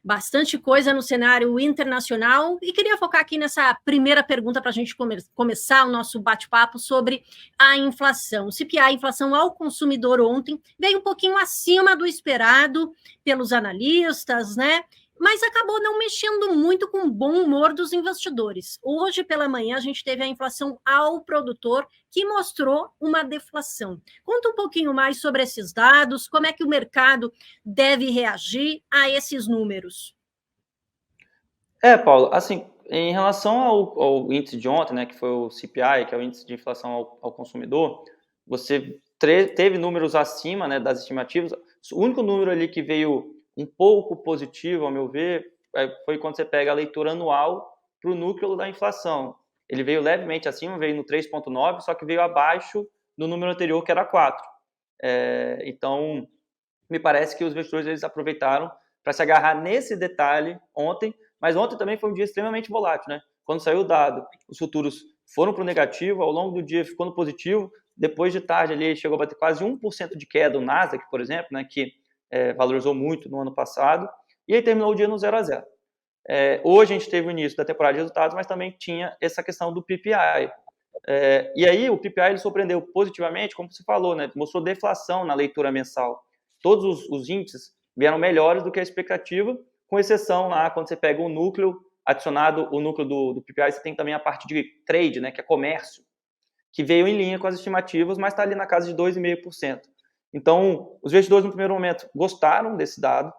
bastante coisa no cenário internacional e queria focar aqui nessa primeira pergunta para a gente começar o nosso bate-papo sobre a inflação. O CPI, inflação ao consumidor ontem, veio um pouquinho acima do esperado pelos analistas, né? Mas acabou não mexendo muito com o bom humor dos investidores. Hoje pela manhã a gente teve a inflação ao produtor, que mostrou uma deflação. Conta um pouquinho mais sobre esses dados, como é que o mercado deve reagir a esses números. Paulo, assim, em relação ao índice de ontem, né, que foi o CPI, que é o índice de inflação ao consumidor, você teve números acima, né, das estimativas. O único número ali que veio um pouco positivo, ao meu ver, foi quando você pega a leitura anual para o núcleo da inflação. Ele veio levemente acima, veio no 3,9, só que veio abaixo do número anterior, que era 4. Então, me parece que os investidores eles aproveitaram para se agarrar nesse detalhe ontem, mas ontem também foi um dia extremamente volátil, né? Quando saiu o dado, os futuros foram para o negativo, ao longo do dia ficou no positivo, depois de tarde ali chegou a bater quase 1% de queda o Nasdaq, por exemplo, né, que valorizou muito no ano passado, e aí terminou o dia no 0 a 0. Hoje a gente teve o início da temporada de resultados, mas também tinha essa questão do PPI. E aí o PPI ele surpreendeu positivamente, como você falou, né, mostrou deflação na leitura mensal. Todos os índices vieram melhores do que a expectativa, com exceção lá quando você pega o núcleo, adicionado o núcleo do PPI, você tem também a parte de trade, né, que é comércio, que veio em linha com as estimativas, mas está ali na casa de 2,5%. Então, os investidores no primeiro momento gostaram desse dado,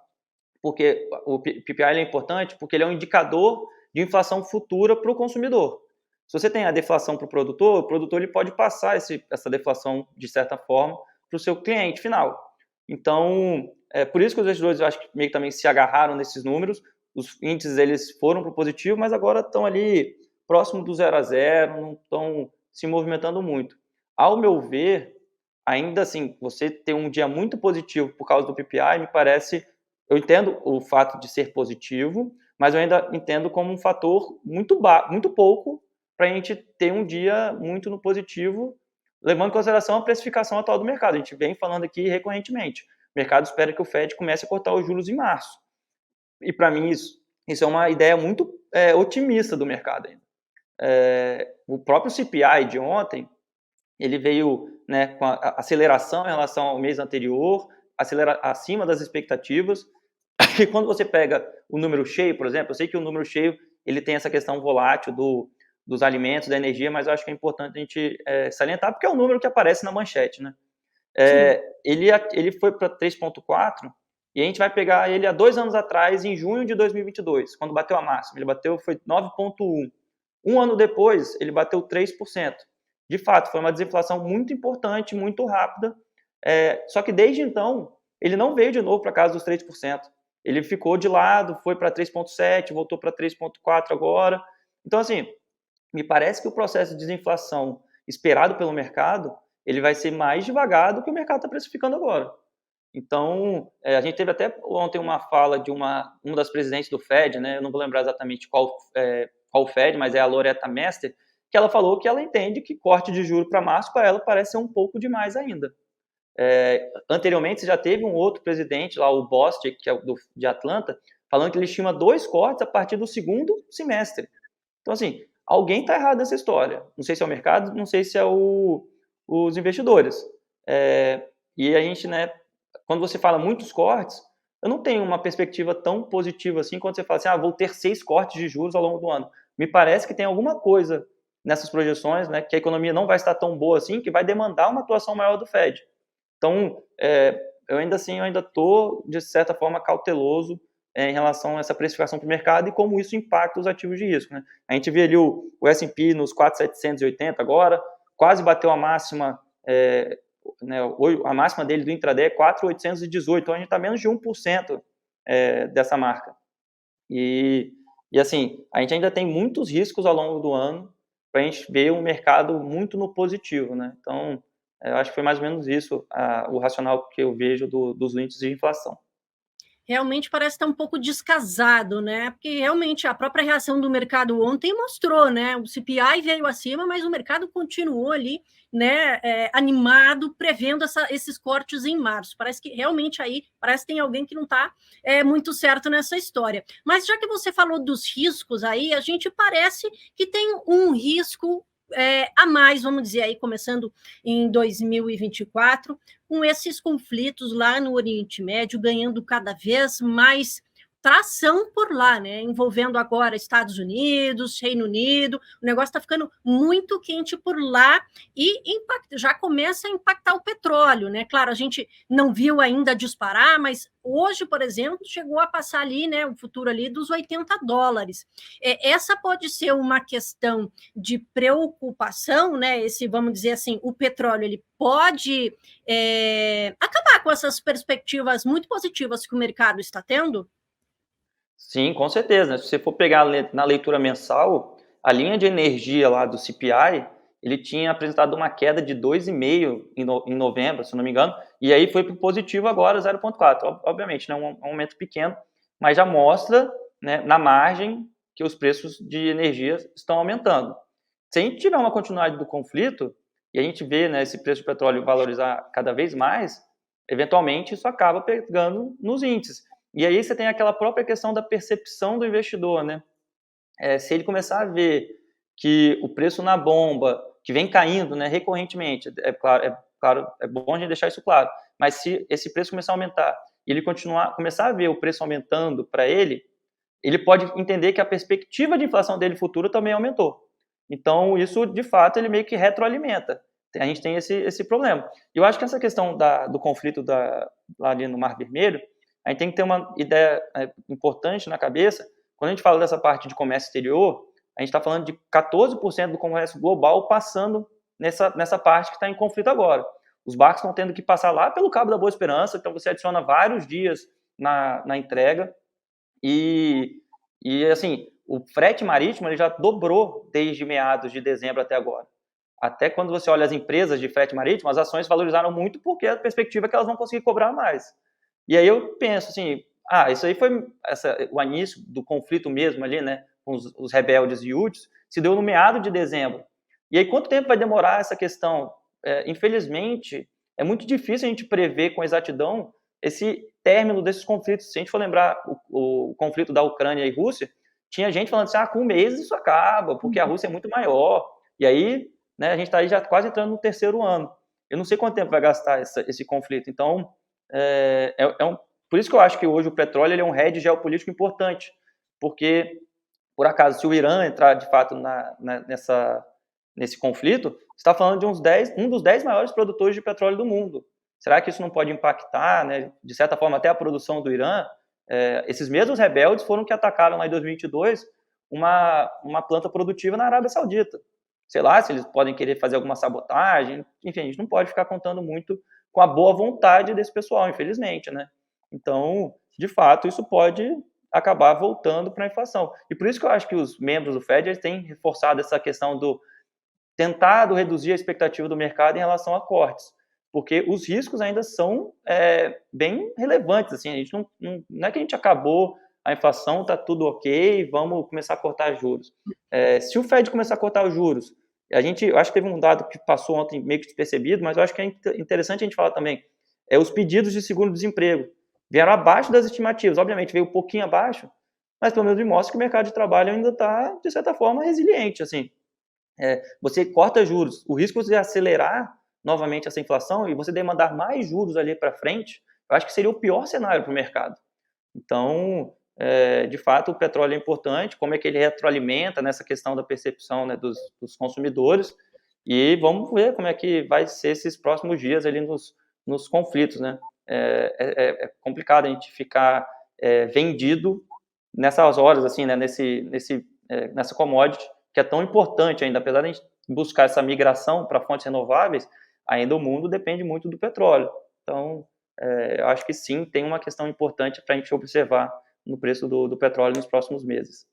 porque o PPI é importante, porque ele é um indicador de inflação futura para o consumidor. Se você tem a deflação para o produtor ele pode passar essa deflação, de certa forma, para o seu cliente final. Então, é por isso que os investidores, eu acho que meio que também se agarraram nesses números. Os índices eles foram para o positivo, mas agora estão ali próximo do 0 a 0, não estão se movimentando muito. Ao meu ver, ainda assim, você ter um dia muito positivo por causa do PPI, me parece, eu entendo o fato de ser positivo, mas eu ainda entendo como um fator muito pouco para a gente ter um dia muito no positivo, levando em consideração a precificação atual do mercado. A gente vem falando aqui recorrentemente. O mercado espera que o Fed comece a cortar os juros em março. E para mim isso é uma ideia muito otimista do mercado ainda. O próprio CPI de ontem, ele veio, né, com a aceleração em relação ao mês anterior, acima das expectativas. E quando você pega o número cheio, por exemplo, eu sei que o número cheio ele tem essa questão volátil dos alimentos, da energia, mas eu acho que é importante a gente salientar, porque é o número que aparece na manchete, né? Ele foi para 3,4 e a gente vai pegar ele há 2 anos atrás, em junho de 2022, quando bateu a máxima. Ele bateu, foi 9,1. Um ano depois, ele bateu 3%. De fato, foi uma desinflação muito importante, muito rápida. Só que desde então, ele não veio de novo para casa dos 3%. Ele ficou de lado, foi para 3,7, voltou para 3,4 agora. Então, assim, me parece que o processo de desinflação esperado pelo mercado, ele vai ser mais devagar do que o mercado está precificando agora. Então, a gente teve até ontem uma fala de uma das presidentes do Fed, né? Eu não vou lembrar exatamente qual Fed, mas é a Loretta Mester, que ela falou que ela entende que corte de juros para março para ela parece ser um pouco demais ainda. Anteriormente, você já teve um outro presidente, lá o Bostic, que é de Atlanta, falando que ele estima 2 cortes a partir do segundo semestre. Então, assim, alguém está errado nessa história. Não sei se é o mercado, não sei se é os investidores. E a gente, né, quando você fala muitos cortes, eu não tenho uma perspectiva tão positiva assim quando você fala assim, vou ter 6 cortes de juros ao longo do ano. Me parece que tem alguma coisa nessas projeções, né, que a economia não vai estar tão boa assim, que vai demandar uma atuação maior do Fed. Então, eu ainda estou, de certa forma, cauteloso em relação a essa precificação para o mercado e como isso impacta os ativos de risco, né? A gente vê ali o S&P nos 4.780 agora, quase bateu a máxima, né, a máxima dele do intraday é 4.818, então a gente está menos de 1% dessa marca. E assim, a gente ainda tem muitos riscos ao longo do ano para a gente ver um mercado muito no positivo, né? Então, eu acho que foi mais ou menos isso o racional que eu vejo dos índices de inflação. Realmente parece estar um pouco descasado, né? Porque realmente a própria reação do mercado ontem mostrou, né? O CPI veio acima, mas o mercado continuou ali, né? Animado, prevendo esses cortes em março. Parece que realmente aí parece que tem alguém que não está muito certo nessa história. Mas já que você falou dos riscos aí, a gente parece que tem um risco a mais, vamos dizer aí, começando em 2024, com esses conflitos lá no Oriente Médio ganhando cada vez mais tração por lá, né? Envolvendo agora Estados Unidos, Reino Unido, o negócio está ficando muito quente por lá e já começa a impactar o petróleo, né? Claro, a gente não viu ainda disparar, mas hoje, por exemplo, chegou a passar ali, né? O futuro ali dos $80. Essa pode ser uma questão de preocupação, né? Esse, vamos dizer assim, o petróleo ele pode acabar com essas perspectivas muito positivas que o mercado está tendo? Sim, com certeza, né? Se você for pegar na leitura mensal, a linha de energia lá do CPI, ele tinha apresentado uma queda de 2,5 em novembro, se não me engano, e aí foi para o positivo agora, 0,4. Obviamente, né, um aumento pequeno, mas já mostra, né, na margem que os preços de energia estão aumentando. Se a gente tiver uma continuidade do conflito, e a gente vê, né, esse preço do petróleo valorizar cada vez mais, eventualmente isso acaba pegando nos índices. E aí você tem aquela própria questão da percepção do investidor, né? Se ele começar a ver que o preço na bomba, que vem caindo, né, recorrentemente, claro, é bom a gente deixar isso claro, mas se esse preço começar a aumentar e ele começar a ver o preço aumentando para ele pode entender que a perspectiva de inflação dele futuro também aumentou. Então, isso, de fato, ele meio que retroalimenta. A gente tem esse problema. E eu acho que essa questão do conflito lá ali no Mar Vermelho, a gente tem que ter uma ideia importante na cabeça. Quando a gente fala dessa parte de comércio exterior, a gente está falando de 14% do comércio global passando nessa parte que está em conflito agora. Os barcos estão tendo que passar lá pelo Cabo da Boa Esperança, então você adiciona vários dias na entrega. E assim, o frete marítimo ele já dobrou desde meados de dezembro até agora. Até quando você olha as empresas de frete marítimo, as ações valorizaram muito porque a perspectiva é que elas vão conseguir cobrar mais. E aí eu penso assim, isso aí foi o início do conflito mesmo ali, né, com os rebeldes e Houthis, se deu no meado de dezembro. E aí quanto tempo vai demorar essa questão? Infelizmente, é muito difícil a gente prever com exatidão esse término desses conflitos. Se a gente for lembrar o conflito da Ucrânia e Rússia, tinha gente falando assim, com um mês isso acaba, porque a Rússia é muito maior. E aí, né, a gente está aí já quase entrando no terceiro ano. Eu não sei quanto tempo vai gastar esse conflito. Então, por isso que eu acho que hoje o petróleo ele é um hedge geopolítico importante, porque, por acaso, se o Irã entrar de fato nesse conflito, está falando de um dos 10 maiores produtores de petróleo do mundo. Será que isso não pode impactar, né, de certa forma, até a produção do Irã? Esses mesmos rebeldes foram que atacaram lá em 2022 uma planta produtiva na Arábia Saudita. Sei lá se eles podem querer fazer alguma sabotagem. Enfim, a gente não pode ficar contando muito com a boa vontade desse pessoal, infelizmente, né? Então, de fato, isso pode acabar voltando para a inflação. E por isso que eu acho que os membros do Fed eles têm reforçado essa questão do tentado reduzir a expectativa do mercado em relação a cortes, porque os riscos ainda são bem relevantes. Assim, a gente não é que a gente acabou a inflação, está tudo ok, vamos começar a cortar juros. Se o Fed começar a cortar os juros, eu acho que teve um dado que passou ontem meio que despercebido, mas eu acho que é interessante a gente falar também, os pedidos de seguro-desemprego vieram abaixo das estimativas, obviamente veio um pouquinho abaixo, mas pelo menos mostra que o mercado de trabalho ainda está, de certa forma, resiliente, assim. Você corta juros, o risco de acelerar novamente essa inflação e você demandar mais juros ali para frente, eu acho que seria o pior cenário para o mercado. Então, de fato, o petróleo é importante, como é que ele retroalimenta nessa questão da percepção, né, dos consumidores, e vamos ver como é que vai ser esses próximos dias ali nos conflitos, né? É complicado a gente ficar vendido nessas horas, assim, né, nessa commodity, que é tão importante ainda, apesar de a gente buscar essa migração para fontes renováveis, ainda o mundo depende muito do petróleo. Então, eu acho que sim, tem uma questão importante para a gente observar no preço do petróleo nos próximos meses.